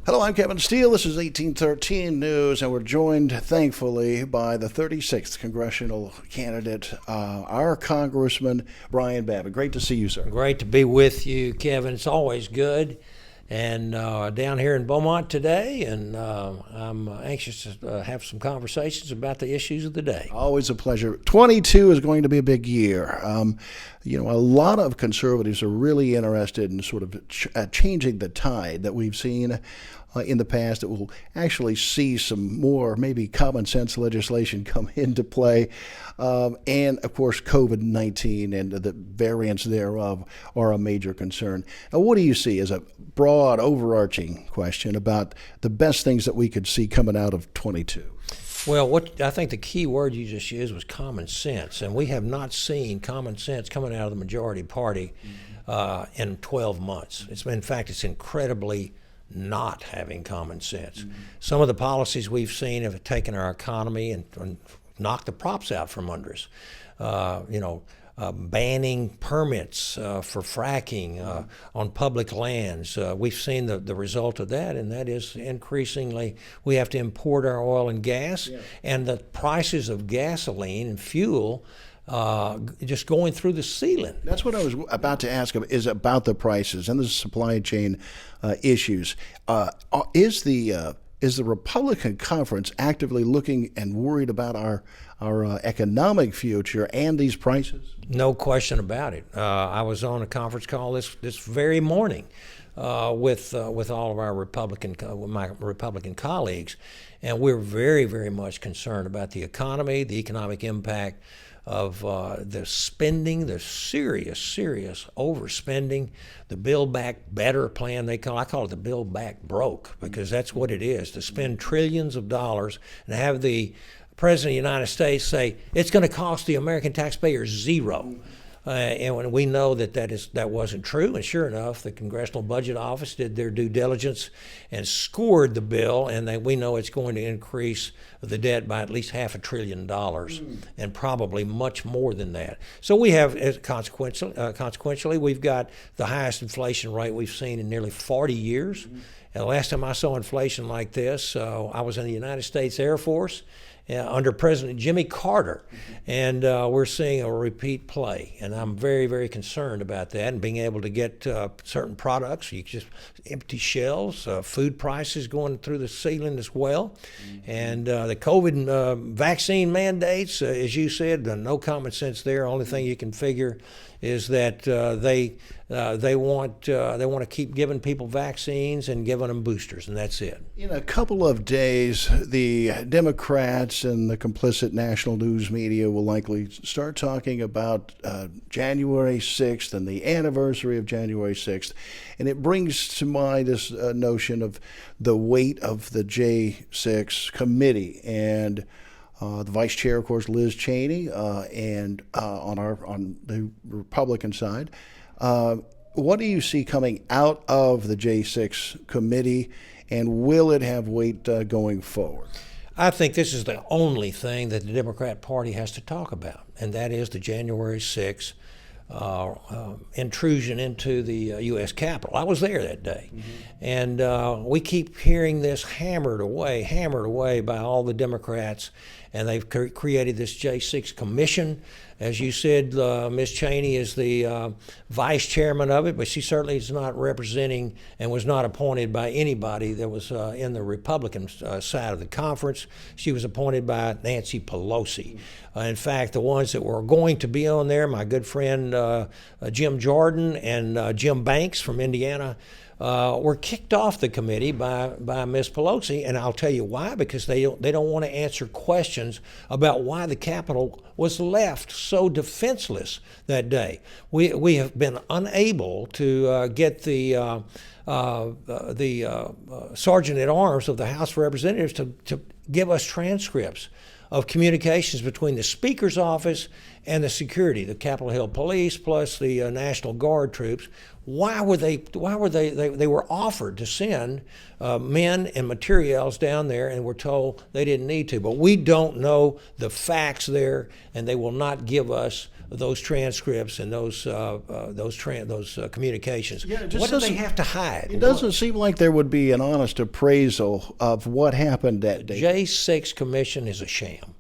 Hello, I'm Kevin Steele. This is 1813 News, and we're joined, thankfully, by the 36th congressional candidate, our Congressman Brian Babin. Great to see you, sir. Great to be with you, Kevin. It's always good. And down here in Beaumont today, and I'm anxious to have some conversations about the issues of the day. Always a pleasure. 22 is going to be a big year. A lot of conservatives are really interested in sort of changing the tide that we've seen in the past. That will actually see some more maybe common sense legislation come into play. And, of course, COVID-19 and the variants thereof are a major concern. Now, what do you see as a broad, overarching question about the best things that we could see coming out of 22? Well, what I think the key word you just used was common sense, and we have not seen common sense coming out of the majority party in 12 months. In fact, it's incredibly not having common sense. Some of the policies we've seen have taken our economy and knocked the props out from under us. Banning permits for fracking on public lands. We've seen the result of that, and that is increasingly we have to import our oil and gas, and the prices of gasoline and fuel just going through the ceiling. That's what I was about to ask is about the prices and the supply chain issues. Is the Republican conference actively looking and worried about our economic future and these prices? No question about it. I was on a conference call this very morning with all of our my Republican colleagues, and we're very, very much concerned about the economy, the economic impact of the spending, the serious overspending, the Build Back Better plan I call it the Build Back Broke, because that's what it is, to spend trillions of dollars and have the President of the United States say it's going to cost the American taxpayer zero. And when we know that wasn't true, and sure enough, the Congressional Budget Office did their due diligence and scored the bill, and we know it's going to increase the debt by at least $500 billion, and probably much more than that. So we have, consequentially, we've got the highest inflation rate we've seen in nearly 40 years. And the last time I saw inflation like this, I was in the United States Air Force under President Jimmy Carter, and we're seeing a repeat play, and I'm very, very concerned about that, and being able to get certain products. You just empty shelves, food prices going through the ceiling as well, and the COVID vaccine mandates, as you said, no common sense there. Only thing you can figure is that they want to keep giving people vaccines and giving them boosters, and that's it. In a couple of days, the Democrats and the complicit national news media will likely start talking about January 6th and the anniversary of January 6th, and it brings to mind this notion of the weight of the J6 committee and the vice chair, of course, Liz Cheney, and on the Republican side. What do you see coming out of the J6 committee, and will it have weight going forward? I think this is the only thing that the Democrat Party has to talk about, and that is the January 6th intrusion into the U.S. Capitol. I was there that day, and we keep hearing this hammered away by all the Democrats, and they've created this J6 commission. As you said, Ms. Cheney is the vice chairman of it, but she certainly is not representing and was not appointed by anybody that was in the Republican side of the conference. She was appointed by Nancy Pelosi. In fact, the ones that were going to be on there, my good friend Jim Jordan and Jim Banks from Indiana, were kicked off the committee by Ms. Pelosi, and I'll tell you why, because they don't want to answer questions about why the Capitol was left so defenseless that day. We have been unable to get the Sergeant at Arms of the House of Representatives to give us transcripts of communications between the Speaker's office and the security, the Capitol Hill Police plus the National Guard troops. Why were they were offered to send men and materials down there, and were told they didn't need to. But we don't know the facts there, and they will not give us those transcripts and those communications. Yeah, it just what do they doesn't- have to hide? It doesn't seem like there would be an honest appraisal of what happened that day. J6 Commission is a sham.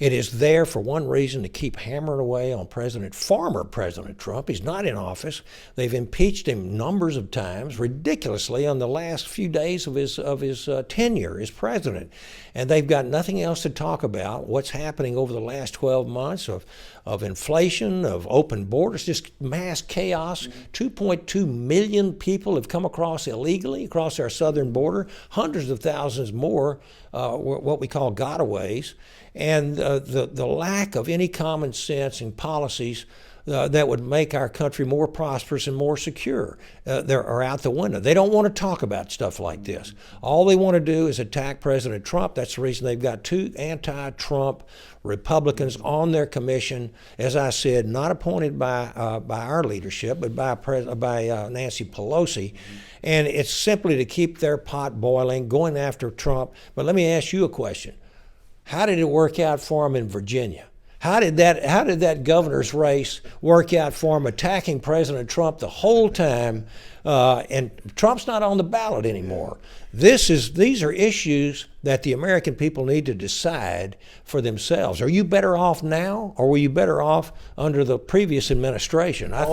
It is there for one reason, to keep hammering away on former President Trump. He's not in office. They've impeached him numbers of times, ridiculously, on the last few days of his tenure as president. And they've got nothing else to talk about. What's happening over the last 12 months of inflation, of open borders, just mass chaos. 2.2 million people have come across illegally across our southern border. Hundreds of thousands more what we call gotaways. And the lack of any common sense and policies that would make our country more prosperous and more secure are out the window. They don't want to talk about stuff like this. All they want to do is attack President Trump. That's the reason they've got 2 anti-Trump Republicans on their commission, as I said, not appointed by our leadership, but by Nancy Pelosi. And it's simply to keep their pot boiling, going after Trump. But let me ask you a question. How did it work out for him in Virginia? How did that governor's race work out for him, attacking President Trump the whole time? And Trump's not on the ballot anymore. These are issues that the American people need to decide for themselves. Are you better off now, or were you better off under the previous administration? I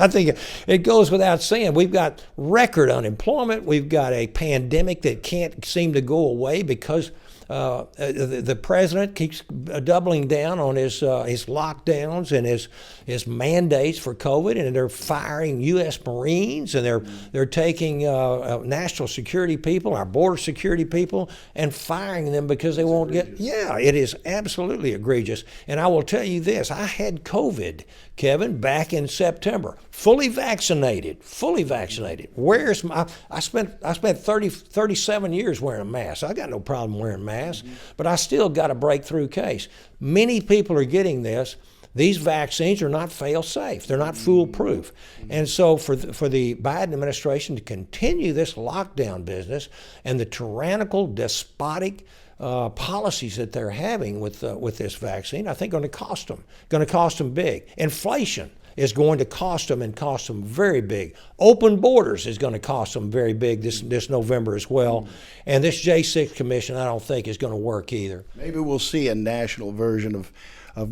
think it goes without saying. We've got record unemployment. We've got a pandemic that can't seem to go away because the president keeps doubling down on his lockdowns and his mandates for COVID, and they're firing U.S. Marines, and they're taking national security people, our border security people, and firing them because they won't get. Yeah, it is absolutely egregious. And I will tell you this: I had COVID, Kevin, back in September, fully vaccinated. Where's my? I spent 37 years wearing a mask. I got no problem wearing masks. But I still got a breakthrough case. Many people are getting this. These vaccines are not fail-safe. They're not foolproof. And so for the Biden administration to continue this lockdown business and the tyrannical, despotic policies that they're having with this vaccine, I think going to cost them big. Inflation is going to cost them, and cost them very big. Open borders is going to cost them very big this November as well. And this J6 Commission, I don't think, is going to work either. Maybe we'll see a national version of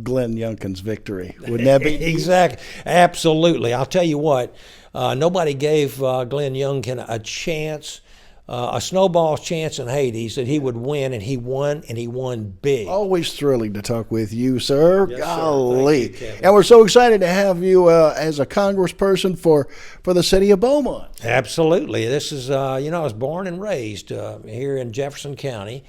Glenn Youngkin's victory. Wouldn't that be? Exactly. Absolutely. I'll tell you what, nobody gave Glenn Youngkin a chance, a snowball's chance in Hades that he would win, and he won big. Always thrilling to talk with you, sir. Yes, Golly. sir. Thank you, Kevin. And we're so excited to have you as a congressperson for the city of Beaumont. Absolutely. This is, I was born and raised here in Jefferson County,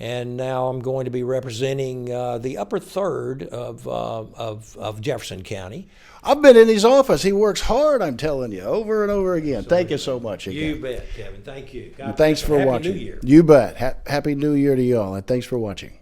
and now I'm going to be representing the upper third of Jefferson County. I've been in his office. He works hard, I'm telling you, over and over again. Thank you so much again. You bet, Kevin. Thank you. And thanks for Happy watching. New Year. You bet. Happy New Year to you all, and thanks for watching.